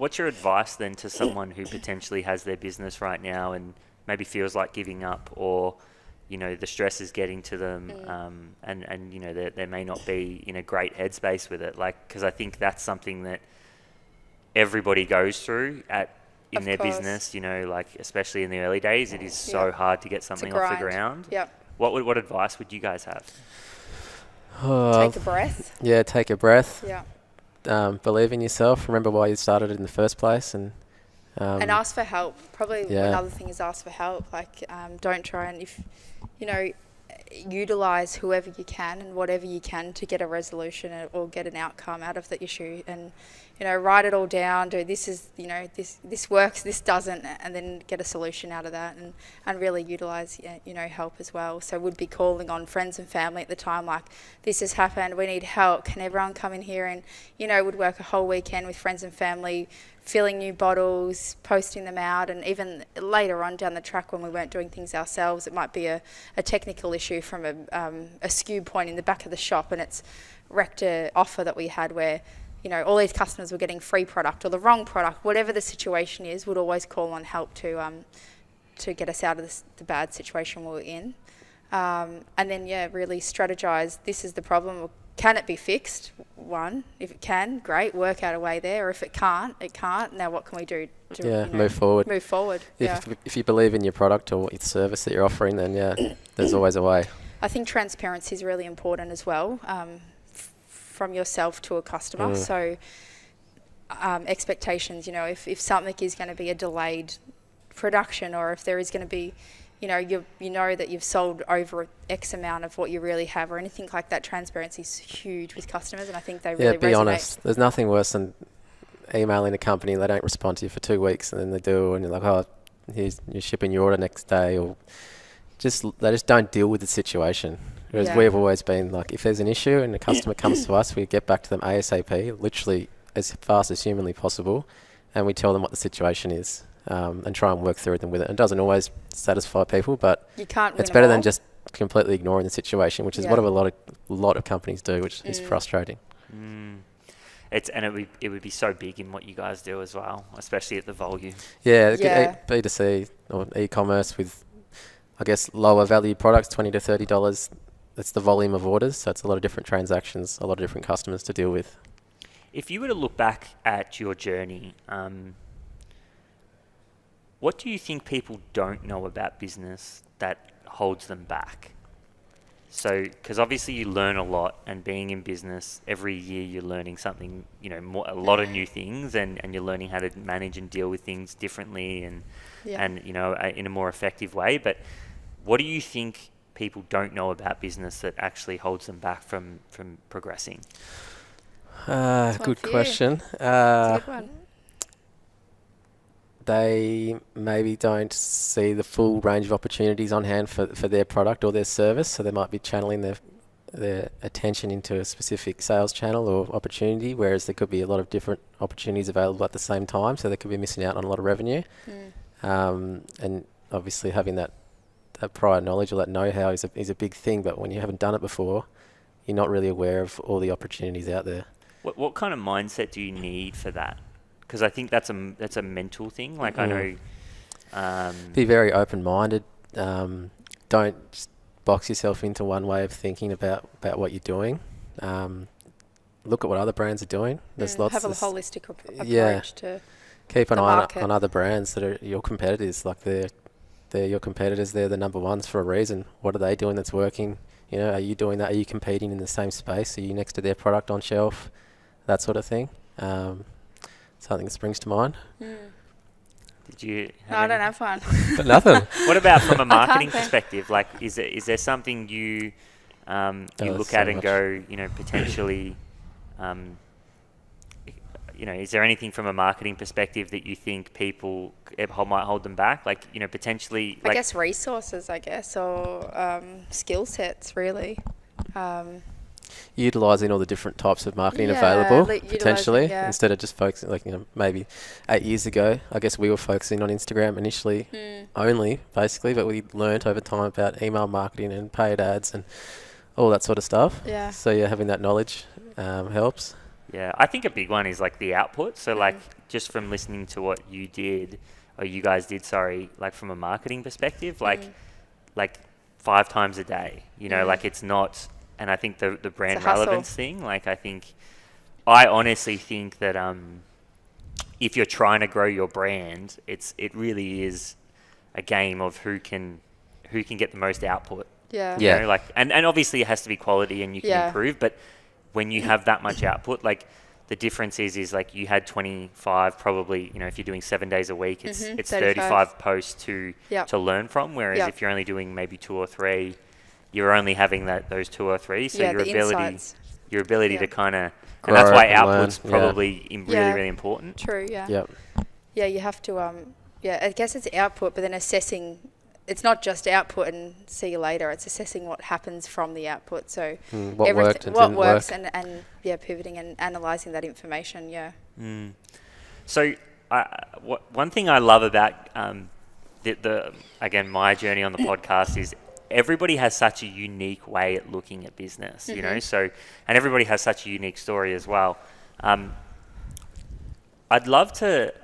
what's your advice then to someone who potentially has their business right now and maybe feels like giving up, or the stress is getting to them, and they may not be in a great headspace with it, because I think that's something that everybody goes through in their business, especially in the early days. It is so hard to get something off the ground. Yep. What advice would you guys have? Take a breath. Yeah, take a breath. Yeah. Believe in yourself. Remember why you started it in the first place, and ask for help. Probably another thing is ask for help. Don't try and utilize whoever you can and whatever you can to get a resolution or get an outcome out of the issue, and write it all down. Do this is this works, this doesn't, and then get a solution out of that, and really utilize help as well. So would be calling on friends and family at the time, like, this has happened, we need help, can everyone come in here? And would work a whole weekend with friends and family, filling new bottles, posting them out. And even later on down the track, when we weren't doing things ourselves, it might be a technical issue from a SKU point in the back of the shop, and it's wrecked an offer that we had where all these customers were getting free product or the wrong product. Whatever the situation is, would always call on help to get us out of the bad situation we were in. And then really strategize. This is the problem. Can it be fixed? One, if it can, great, work out a way there. Or if it can't, it can't. Now what can we do to move forward? Move forward. If you believe in your product or your service that you're offering, then there's always a way. I think transparency is really important as well, from yourself to a customer. So expectations, if something is going to be a delayed production, or if there is going to be, that you've sold over X amount of what you really have, or anything like that, transparency is huge with customers, and I think they really resonate. Be honest. There's nothing worse than emailing a company and they don't respond to you for 2 weeks, and then they do, and you're like, oh, you're shipping your order next day, or they just don't deal with the situation. Whereas we've always been like, if there's an issue and the customer comes to us, we get back to them ASAP, literally as fast as humanly possible, and we tell them what the situation is, and try and work through them with it. It doesn't always satisfy people, but it's better than just completely ignoring the situation, which is what a lot of companies do, which is frustrating. It would be so big in what you guys do as well, especially at the volume. B2C or e-commerce with, I guess, lower value products, $20 to $30. That's the volume of orders, so it's a lot of different transactions, a lot of different customers to deal with. If you were to look back at your journey, what do you think people don't know about business that holds them back? So, because obviously you learn a lot, and being in business, every year you're learning something, a lot of new things, and you're learning how to manage and deal with things differently and in a more effective way. But what do you think people don't know about business that actually holds them back from progressing? Good question. That's a good one. They maybe don't see the full range of opportunities on hand for their product or their service, so they might be channeling their attention into a specific sales channel or opportunity, whereas there could be a lot of different opportunities available at the same time, so they could be missing out on a lot of revenue. And obviously having that prior knowledge or that know-how is a big thing, but when you haven't done it before, you're not really aware of all the opportunities out there. What kind of mindset do you need for that? Because I think that's a mental thing. Like, I know... be very open-minded. Don't just box yourself into one way of thinking about what you're doing. Look at what other brands are doing. There's lots. Have a holistic approach to keep an eye on other brands that are your competitors. Like they're your competitors. They're the number ones for a reason. What are they doing that's working? Are you doing that? Are you competing in the same space? Are you next to their product on shelf? That sort of thing. Something that springs to mind. Did you? I don't have one. But nothing. What about from a marketing perspective? Like, is there something you look at and go, potentially, is there anything from a marketing perspective that you think people might hold them back? Like, potentially. I guess resources, or skill sets, really. Utilising all the different types of marketing available, potentially, instead of just focusing, maybe 8 years ago, I guess we were focusing on Instagram initially only, basically, but we learnt over time about email marketing and paid ads and all that sort of stuff. Yeah. So, having that knowledge helps. Yeah, I think a big one is like the output. So like just from listening to what you did, or you guys did, sorry, like from a marketing perspective, like 5 times a day, you know, like it's not, and I think the brand relevance thing, like I honestly think that if you're trying to grow your brand, it really is a game of who can get the most output. Yeah. You know, like, and obviously it has to be quality and you can improve, but when you have that much output, like the difference is like you had 25 probably, you know, if you're doing 7 days a week, it's 35 posts to learn from, whereas if you're only doing maybe 2 or 3, you're only having those 2 or 3, so your ability to kind of, and that's why output's probably really important. True. Yeah. Yep. Yeah, you have to I guess it's output, but then assessing, it's not just output and see you later, it's assessing what happens from the output. So what worked and didn't works work. and pivoting and analysing that information. So one thing I love about again, my journey on the podcast is everybody has such a unique way at looking at business, you know, so, and everybody has such a unique story as well. I'd love to,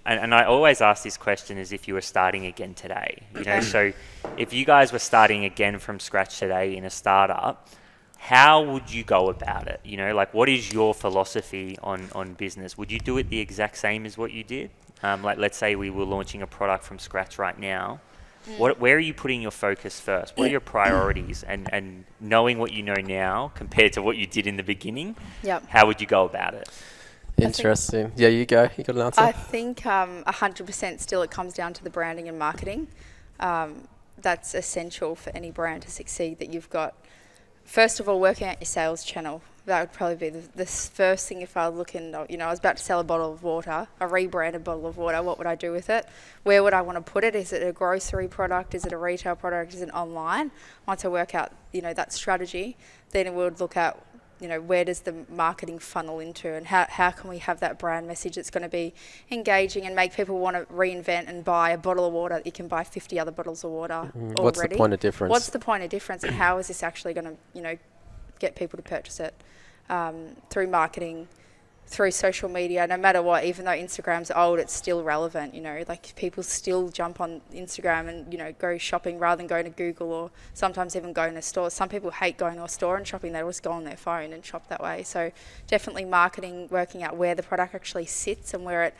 and I always ask this question as if you were starting again today, you know, so if you guys were starting again from scratch today in a startup, how would you go about it? You know, like what is your philosophy on business? Would you do it the exact same as what you did? Like let's say we were launching a product from scratch right now. Where are you putting your focus first? What are your priorities? And knowing what you know now compared to what you did in the beginning, how would you go about it? Interesting. Yeah, you go. You got an answer? I think 100% still it comes down to the branding and marketing. That's essential for any brand to succeed, that you've got, first of all, working out your sales channel. That would probably be the first thing. If I was looking, you know, I was about to sell a bottle of water, a rebranded bottle of water, what would I do with it? Where would I want to put it? Is it a grocery product? Is it a retail product? Is it online? Once I work out, you know, that strategy, then we would look at, you know, where does the marketing funnel into, and how can we have that brand message that's going to be engaging and make people want to reinvent and buy a bottle of water that you can buy 50 other bottles of water already. What's the point of difference? What's the point of difference, and how is this actually going to, you know, get people to purchase it? Through marketing, through social media, no matter what, even though Instagram's old, it's still relevant, you know, like people still jump on Instagram and, you know, go shopping rather than going to Google or sometimes even going to stores. Some people hate going to a store and shopping, they just go on their phone and shop that way. So definitely marketing, working out where the product actually sits and where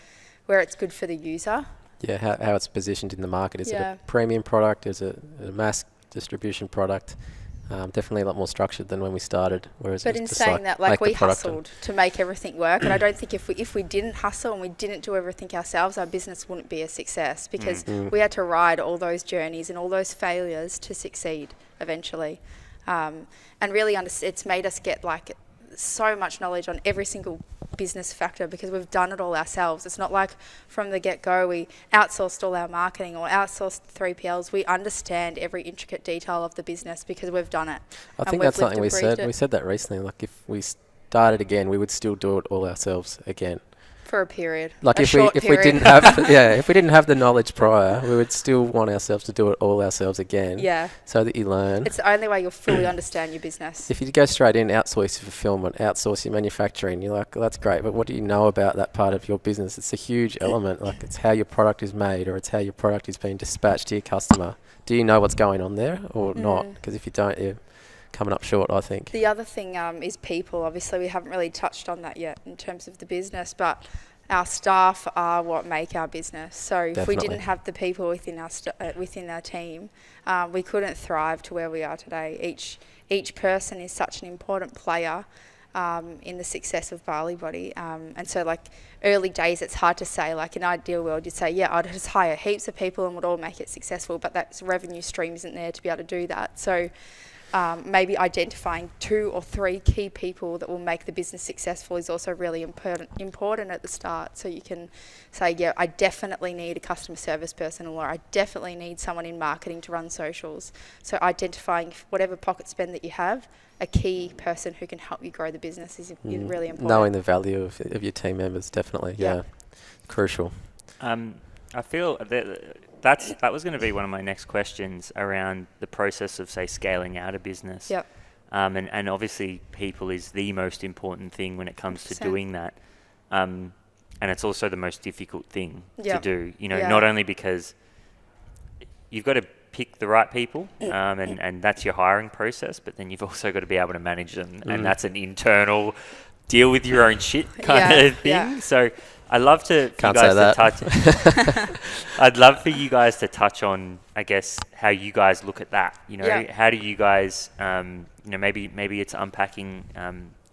it's good for the user. Yeah, how it's positioned in the market. Is it a premium product? Is it a mass distribution product? Definitely a lot more structured than when we started. But in saying that, like we hustled to make everything work, and I don't think if we didn't hustle and we didn't do everything ourselves, our business wouldn't be a success, because we had to ride all those journeys and all those failures to succeed eventually. And really, it's made us get like so much knowledge on every single business factor because we've done it all ourselves. It's not like from the get-go we outsourced all our marketing or outsourced 3PLs. We understand every intricate detail of the business because we've done it. I think that's something we said. We said that recently. Like if we started again, we would still do it all ourselves again. For a period. Like if we didn't have the knowledge prior, we would still want ourselves to do it all ourselves again. Yeah. So that you learn. It's the only way you'll fully understand your business. If you go straight in, outsource your fulfillment, outsource your manufacturing, you're like, well, that's great, but what do you know about that part of your business? It's a huge element. Like it's how your product is made, or it's how your product is being dispatched to your customer. Do you know what's going on there or not? Because if you don't, you're coming up short, I think. The other thing is people. Obviously, we haven't really touched on that yet in terms of the business, but our staff are what make our business. So if we didn't have the people within our team, we couldn't thrive to where we are today. Each person is such an important player in the success of Bali Body. And so like early days, it's hard to say, like in an ideal world, you'd say, yeah, I'd just hire heaps of people and would all make it successful, but that revenue stream isn't there to be able to do that. So maybe identifying 2 or 3 key people that will make the business successful is also really important at the start. So you can say, yeah, I definitely need a customer service person, or I definitely need someone in marketing to run socials. So identifying whatever pocket spend that you have, a key person who can help you grow the business is really important. Knowing the value of your team members, definitely, crucial. I feel that was going to be one of my next questions around the process of, say, scaling out a business. Yep. And obviously people is the most important thing when it comes to 100%. doing that. And it's also the most difficult thing to Yep. do, Yeah. not only because you've got to pick the right people, and that's your hiring process, but then you've also got to be able to manage them, and that's an internal deal with your own shit kind Yeah, of thing. yeah. So I'd love to for Can't you guys say to that. touch. I'd love for you guys to touch on, I guess, how you guys look at that. Yeah. How do you guys, maybe it's unpacking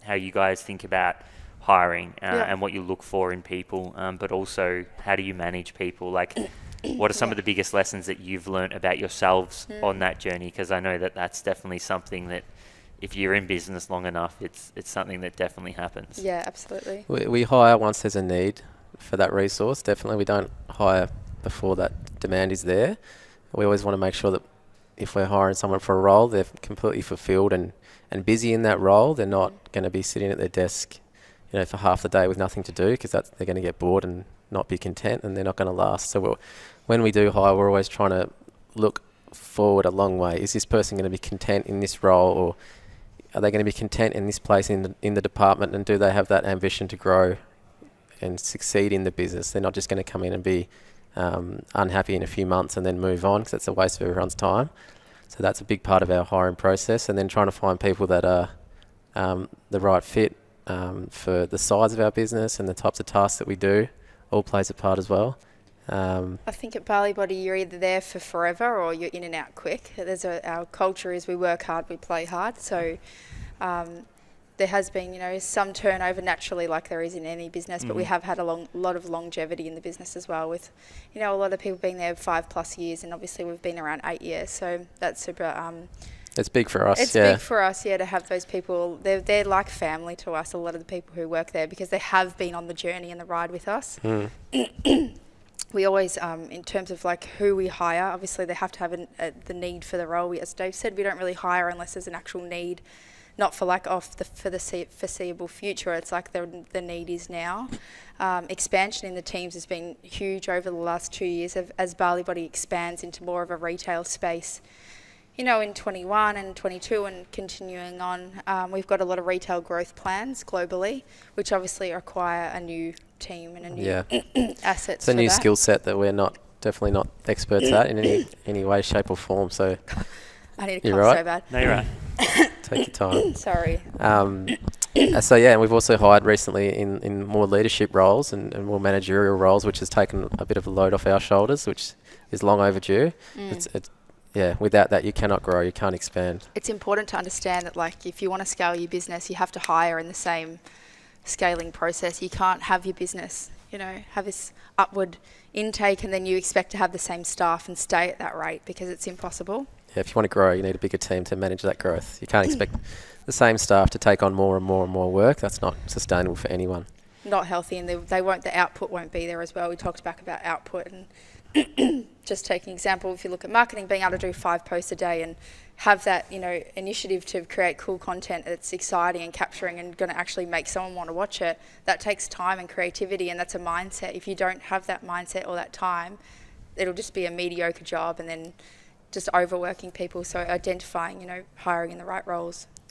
how you guys think about hiring Yeah. and what you look for in people, but also how do you manage people? Like, what are some of the biggest lessons that you've learnt about yourselves on that journey? Because I know that that's definitely something that, if you're in business long enough, it's something that definitely happens. Yeah, absolutely. We hire once there's a need for that resource. Definitely, we don't hire before that demand is there. We always want to make sure that if we're hiring someone for a role, they're completely fulfilled and busy in that role. They're not going to be sitting at their desk, for half the day with nothing to do, because they're going to get bored and not be content, and they're not going to last. So when we do hire, we're always trying to look forward a long way. Is this person going to be content in this role, or are they going to be content in this place in the department, and do they have that ambition to grow and succeed in the business? They're not just going to come in and be unhappy in a few months and then move on, because that's a waste of everyone's time. So that's a big part of our hiring process, and then trying to find people that are the right fit for the size of our business and the types of tasks that we do all plays a part as well. I think at Bali Body, you're either there for forever or you're in and out quick. Our culture is we work hard, we play hard. So there has been, some turnover naturally, like there is in any business, but we have had a lot of longevity in the business as well, with, a lot of people being there 5+ years, and obviously we've been around 8 years. So that's super. It's big for us. It's big for us, to have those people. They're like family to us, a lot of the people who work there, because they have been on the journey and the ride with us. We always, in terms of like who we hire, obviously they have to have the need for the role. As Dave said, we don't really hire unless there's an actual need, not for like for the foreseeable future. It's like the need is now. Expansion in the teams has been huge over the last 2 years as Bali Body expands into more of a retail space. In 21 and 22 and continuing on, we've got a lot of retail growth plans globally, which obviously require a new team and a new assets. It's a new skill set that we're definitely not experts at in any way, shape or form. So I need to you're cough right. so bad. No, you're right. Take your time. Sorry. And we've also hired recently in more leadership roles and more managerial roles, which has taken a bit of a load off our shoulders, which is long overdue. Without that, you cannot grow, you can't expand. It's important to understand that, like, if you want to scale your business, you have to hire in the same scaling process. You can't have your business, have this upward intake and then you expect to have the same staff and stay at that rate, because it's impossible. Yeah, if you want to grow, you need a bigger team to manage that growth. You can't expect the same staff to take on more and more and more work. That's not sustainable for anyone. Not healthy, and the output won't be there as well. We talked back about output, and just taking an example, if you look at marketing, being able to do 5 posts a day and have that, initiative to create cool content that's exciting and capturing and going to actually make someone want to watch it, that takes time and creativity, and that's a mindset. If you don't have that mindset or that time, it'll just be a mediocre job and then just overworking people. So identifying, hiring in the right roles.